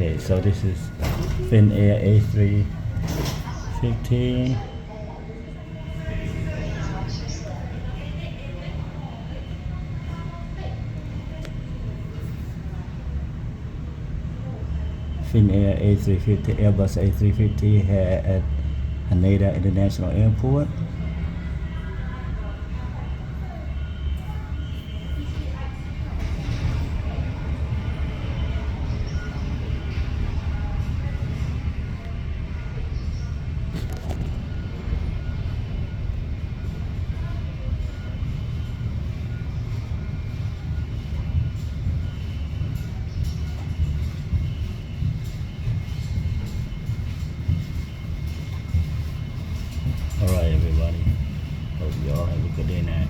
Okay, so this is FinnAir A350. FinnAir A350, Airbus A350 here at Haneda International Airport. Alright everybody, hope you all have a good day now.